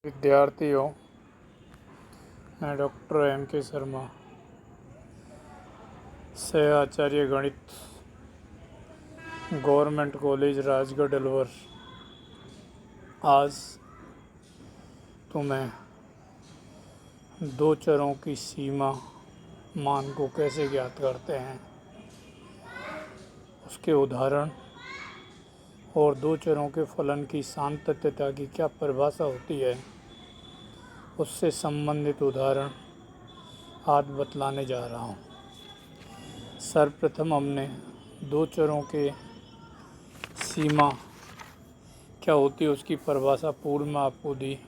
विद्यार्थियों, मैं doctor M के शर्मा, सह आचार्य गणित, गवर्नमेंट कॉलेज राजगढ़ अलवर। आज तुम्हें दो चरों की सीमा मान को कैसे ज्ञात करते हैं उसके उदाहरण और दो चरों के फलन की सातत्यता की क्या परिभाषा होती है उससे संबंधित उदाहरण आज बतलाने जा रहा हूँ। सर्वप्रथम हमने दो चरों के सीमा क्या होती है उसकी परिभाषा पूर्व में आपको दी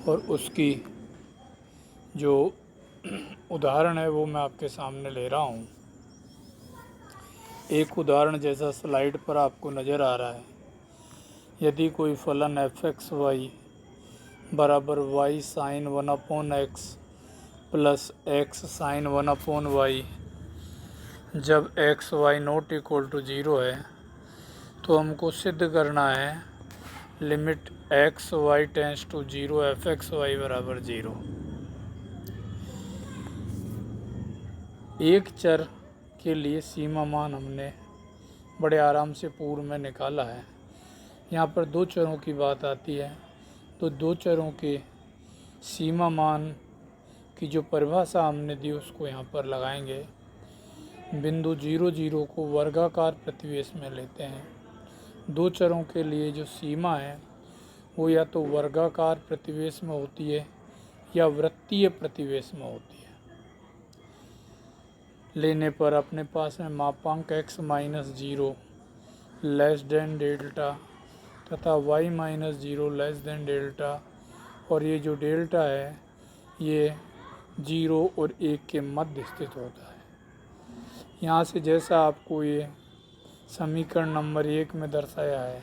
और उसकी जो उदाहरण है वो मैं आपके सामने ले रहा हूँ। एक उदाहरण जैसा स्लाइड पर आपको नज़र आ रहा है। यदि कोई फलन f(x,y) बराबर y sine 1/x plus x sine 1/y जब x y not equal to 0 है तो हमको सिद्ध करना है limit x y tends to 0 f(x,y) बराबर 0। एक चर के लिए सीमा मान हमने बड़े आराम से पूर्व में निकाला है। यहाँ पर दो चरों की बात आती है तो दो चरों के सीमा मान की जो परिभाषा हमने दी उसको यहाँ पर लगाएंगे। बिंदु 0 0 को वर्गाकार प्रतिवेश में लेते हैं। दो चरों के लिए जो सीमा है वो या तो वर्गाकार प्रतिवेश में होती है या वृत्तीय प्रतिवेश में होती है। लेने पर अपने पास में मापांक x minus 0 less than delta तथा y minus 0 less than delta, और ये जो डेल्टा है ये 0 और 1 के मध्य स्थित होता है। यहाँ से जैसा आपको ये समीकरण नंबर 1 में दर्शाया है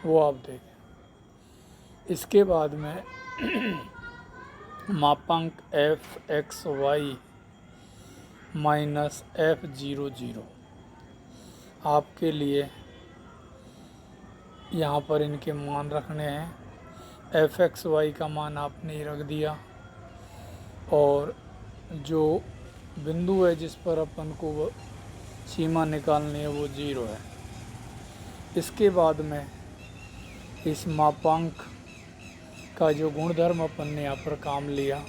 वो आप देखें। इसके बाद में मापांक f(x,y) माइनस f(0 0) आपके लिए यहाँ पर इनके मान रखने हैं। f(x,y) का मान आपने रख दिया और जो बिंदु है जिस पर अपन को सीमा निकालनी है वो 0 है। इसके बाद में इस मापांक का जो गुणधर्म अपन ने यहाँ पर काम लिया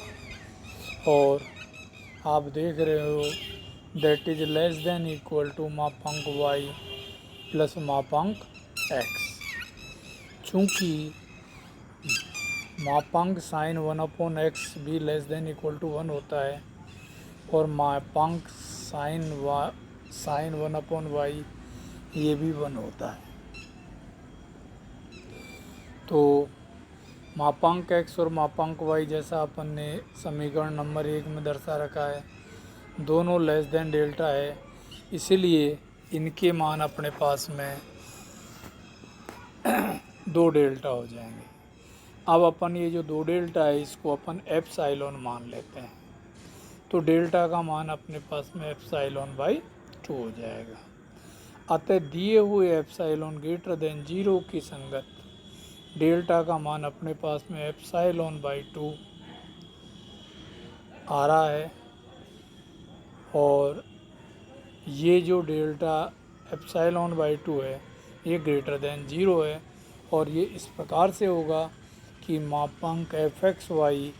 और आप देख रहे हो that is less than equal to मापांक y प्लस मापांक x। चूँकि मापांक साइन 1/x भी लेस देन इक्वल टू 1 होता है और मापांक साइन 1/y ये भी 1 होता है। तो मापांक x और मापांक y जैसा अपन ने समीकरण नंबर 1 में दर्शा रखा है, दोनों लेस देन डेल्टा है, इसीलिए इनके मान अपने पास में 2 डेल्टा हो जाएंगे। अब अपन ये जो 2 डेल्टा है इसको अपन एप्सिलॉन मान लेते हैं तो डेल्टा का मान अपने पास में एप्सिलॉन/2 हो जाएगा। अतः दिए हुए एप्सिलॉन ग्रेटर देन 0 की संगत डेल्टा का मान अपने पास में एप्सिलॉन/2 आ रहा है और ये जो डेल्टा एप्सिलॉन/2 है ये ग्रेटर देन 0 है और ये इस प्रकार से होगा कि मापांक f(x,y)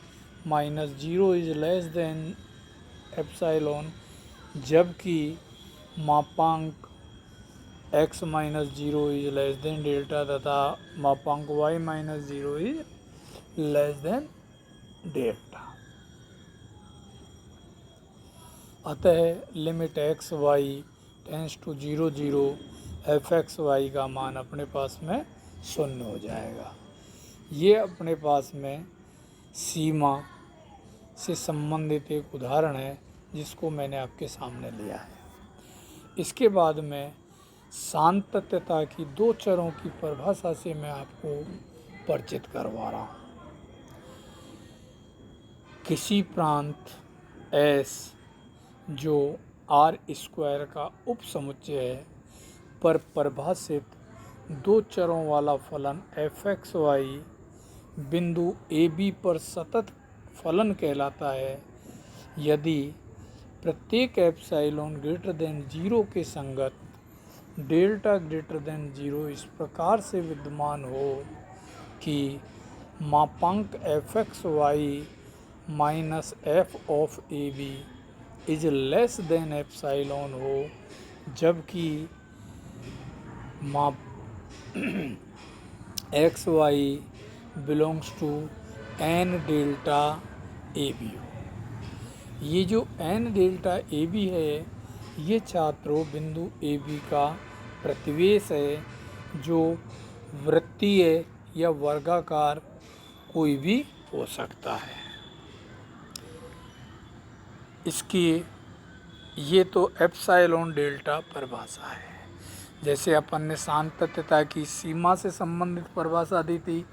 minus 0 is less than epsilon, जबकि मापांक x minus 0 is less than delta तथा मापांक y minus 0 is less than delta. अतः limit x y tends to 0 0 f(x,y) का मान अपने पास में 0 हो जाएगा। ये अपने पास में सीमा से संबंधित एक उदाहरण है जिसको मैंने आपके सामने लिया है। इसके बाद में सातत्यता की दो चरों की परिभाषा से मैं आपको परिचित करवा रहा हूँ। किसी प्रांत S जो R² का उपसमुच्चय है पर परिभाषित दो चरों वाला फलन f(x,y) बिंदु ए बी पर सतत फलन कहलाता है यदि प्रत्येक एप्सिलॉन ग्रेटर देन 0 के संगत डेल्टा ग्रेटर देन 0 इस प्रकार से विद्यमान हो कि मापांक F X Y minus F of A B is less than epsilon हो, जबकि माप X Y belongs to N delta A B हो। ये जो एन डेल्टा ए बी है ये छात्रों बिंदु ए बी का प्रतिवेश है जो वृत्तीय या वर्गाकार कोई भी हो सकता है। इसकी ये तो एप्सिलॉन डेल्टा परिभाषा है। जैसे अपन ने सातत्यता की सीमा से संबंधित परिभाषा दी थी,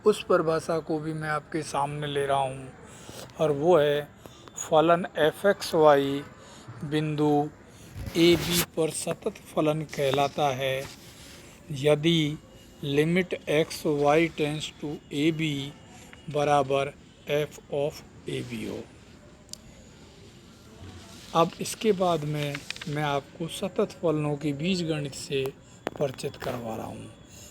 उस परिभाषा को भी मैं आपके सामने ले रहा हूँ, और वो है फलन एफ एक्स वाई बिंदु ए बी पर सतत फलन कहलाता है यदि limit X Y tends to A B बराबर एफ ऑफ ए बी हो। अब इसके बाद में मैं आपको सतत फलनों की बीजगणित से परिचित करवा रहा हूँ।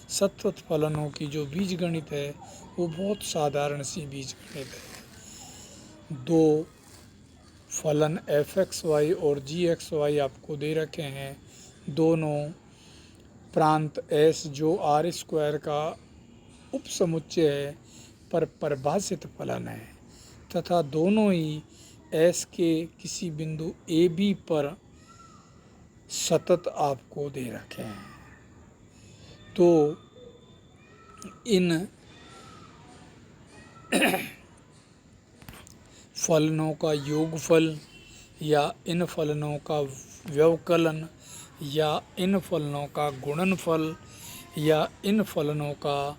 सतत फलनों की जो बीजगणित है वो बहुत साधारण सी बीजगणित है। दो फलन एफ एक्स वाई और जी एक्स वाई आपको दे रखे हैं, दोनों प्रांत एस जो आर स्क्वायर का उपसमुच्चय है पर परिभाषित फलन है, तथा दोनों ही एस के किसी बिंदु ए बी पर सतत आपको दे रखे हैं। तो इन फलनों का योगफल या इन फलनों का व्यवकलन या इन फलनों का गुणनफल या इन फलनों का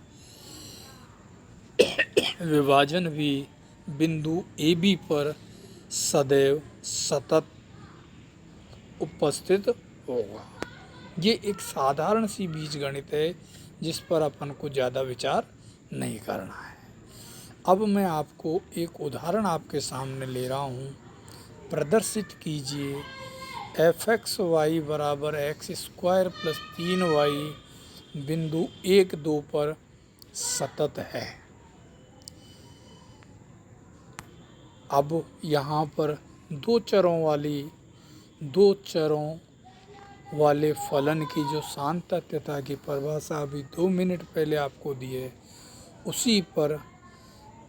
विभाजन भी बिंदु ए बी पर सदैव सतत उपस्थित होगा। ये एक साधारण सी बीजगणित है जिस पर अपन को ज़्यादा विचार नहीं करना है। अब मैं आपको एक उदाहरण आपके सामने ले रहा हूँ। प्रदर्शित कीजिए एफ एक्स वाई बराबर एक्स स्क्वायर प्लस 3y बिंदु 1, 2 पर सतत है। अब यहाँ पर दो चरों वाले फलन की जो सातत्यता की परिभाषा अभी 2 मिनट पहले आपको दी है,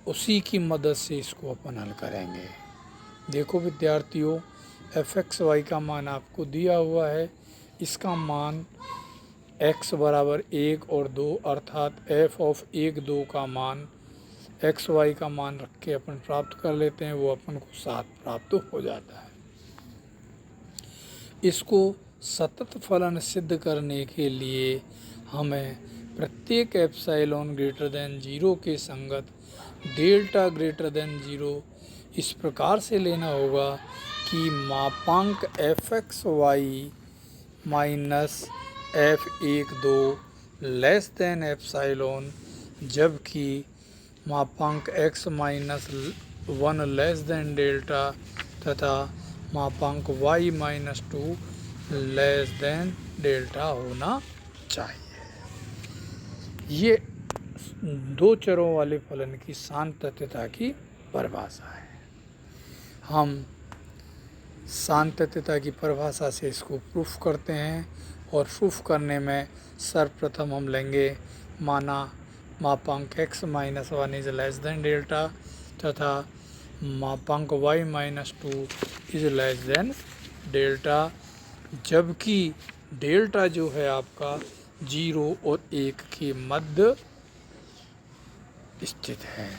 उसी की मदद से इसको अपन हल करेंगे। देखो विद्यार्थियों, एफ एक्स वाई का मान आपको दिया हुआ है। इसका मान x बराबर 1 और 2 अर्थात एफ ऑफ 1, 2 का मान एक्स वाई का मान रख के अपन प्राप्त कर लेते हैं, वो अपन को 7 प्राप्त हो जाता है। इसको सतत फलन सिद्ध करने के लिए हमें प्रत्येक एप्सिलॉन ग्रेटर देन 0 के संगत डेल्टा ग्रेटर देन 0 इस प्रकार से लेना होगा कि मापांक F X Y minus F 1, 2 less than epsilon, जबकि मापांक x minus 1 less than delta तथा मापांक y minus 2 less than delta होना चाहिए। ये दो चरों वाले फलन की सातत्यता की परिभाषा है। हम सातत्यता की परिभाषा से इसको प्रूफ करते हैं, और प्रूफ करने में सर्वप्रथम हम लेंगे मापांक x minus 1 is less than delta तथा मापांक y minus 2 is less than delta, जबकि डेल्टा जो है आपका 0 और 1 के मध्य स्थित है।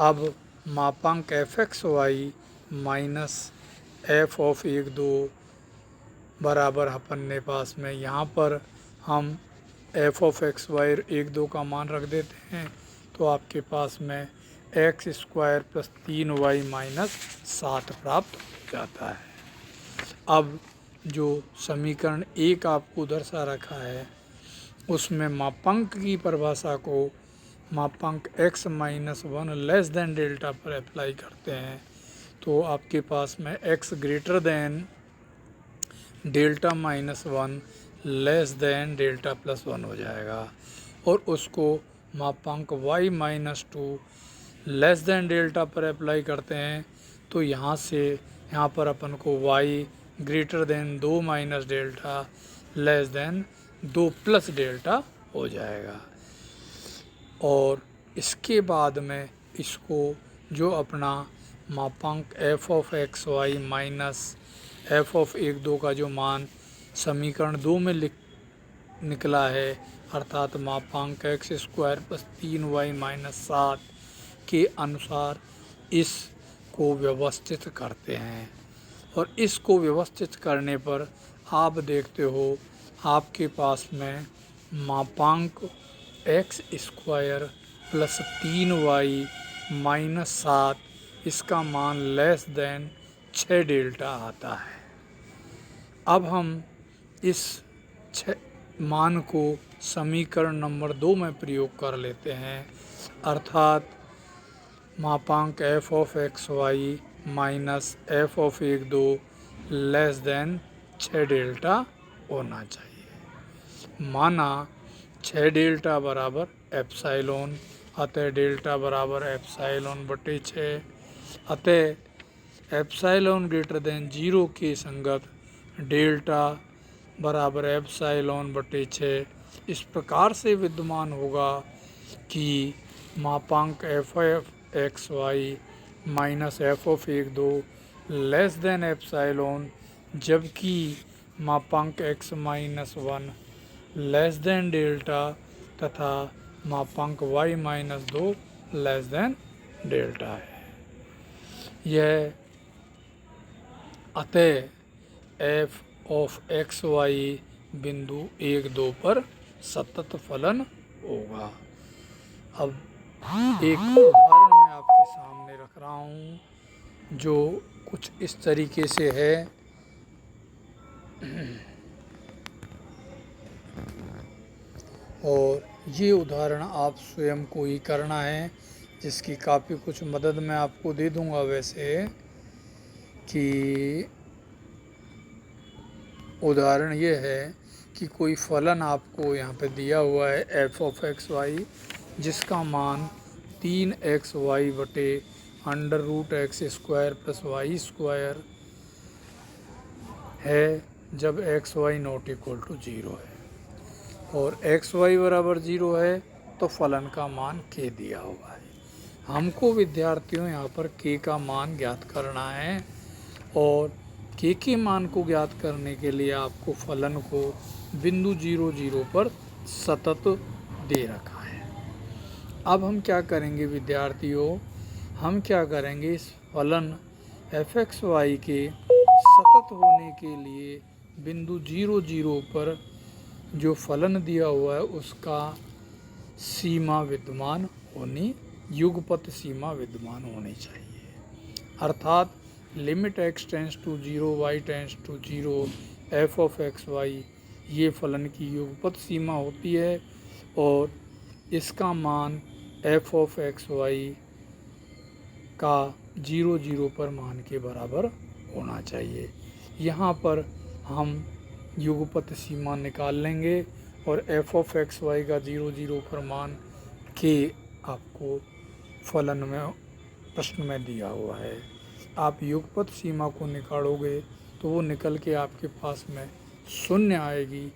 अब मापांक F X Y minus F of 1, 2 बराबर अपन ने पास में यहाँ पर हम एफ ऑफ एक्स वाई 1, 2 का मान रख देते हैं, तो आपके पास में x square plus 3y minus 7 प्राप्त हो जाता है। अब जो समीकरण 1 आपको दर्शा रखा है उसमें मापांक की परिभाषा को मापांक x minus 1 less than delta पर अप्लाई करते हैं तो आपके पास में x greater than delta minus 1 less than delta plus 1 हो जाएगा। और उसको मापांक y minus 2 less than delta पर अप्लाई करते हैं तो यहाँ पर अपन को y greater than 2 minus delta less than 2 plus delta हो जाएगा। और इसके बाद में इसको जो अपना मापांक f of X Y minus f of 1 2 का जो मान समीकरण 2 में निकला है अर्थात मापांक x square plus 3y minus 7 के अनुसार इसको व्यवस्थित करते हैं। और इसको व्यवस्थित करने पर आप देखते हो आपके पास में मापांक x square plus 3y minus 7 इसका मान लेस देन 6 डेल्टा आता है। अब हम इस मान को समीकरण नंबर 2 में प्रयोग कर लेते हैं अर्थात मापांक f of X Y minus f of 1 2 less than 6 delta होना चाहिए। माना 6 डेल्टा बराबर एप्साइलॉन, अतः डेल्टा बराबर एप्साइलॉन बटे 6, अतः एप्साइलॉन ग्रेटर देन 0 के संगत डेल्टा बराबर एप्साइलॉन बटे 6 इस प्रकार से विद्यमान होगा कि मापांक f of X Y minus f of 1 2 less than epsilon, जबकि मापांक x minus 1 less than delta तथा मापांक y minus 2 less than delta है। यह अतः f ऑफ एक्स वाई बिंदु 1 2 पर सतत फलन होगा। अब एक उदाहरण मैं आपके सामने रख रहा हूँ जो कुछ इस तरीके से है। और ये उदाहरण आप स्वयं को ही करना है जिसकी काफ़ी कुछ मदद मैं आपको दे दूंगा। वैसे कि उदाहरण ये है कि कोई फलन आपको यहाँ पे दिया हुआ है f ऑफ एक्स वाई जिसका मान 3x वाई बटे under root X square plus Y square है जब X Y not equal to 0 है और एक्स वाई बराबर 0 है तो फलन का मान k दिया हुआ है। हमको विद्यार्थियों यहाँ पर k का मान ज्ञात करना है और k के मान को ज्ञात करने के लिए आपको फलन को बिंदु 0 0 पर सतत दे रखा है। अब हम क्या करेंगे विद्यार्थियों, हम क्या करेंगे इस फलन एफ एक्स वाई के सतत होने के लिए बिंदु 0 0 पर जो फलन दिया हुआ है उसका सीमा विद्यमान होनी, युगपत सीमा विद्यमान होनी चाहिए। अर्थात limit x tends to 0 y tends to 0 f of X Y ये फलन की युगपत सीमा होती है और इसका मान f ऑफ एक्स वाई का 0 0 पर मान के बराबर होना चाहिए। यहाँ पर हम युगपत सीमा निकाल लेंगे और f ऑफ एक्स वाई का 0 0 पर मान के आपको फलन में प्रश्न में दिया हुआ है। आप युगपत सीमा को निकालोगे तो वो निकल के आपके पास में शून्य आएगी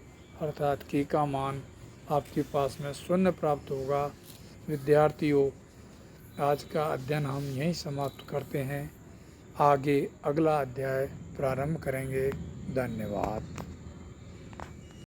अर्थात के का मान आपके पास में शून्य प्राप्त होगा। विद्यार्थियों, आज का अध्ययन हम यहीं समाप्त करते हैं। आगे अगला अध्याय प्रारंभ करेंगे। धन्यवाद।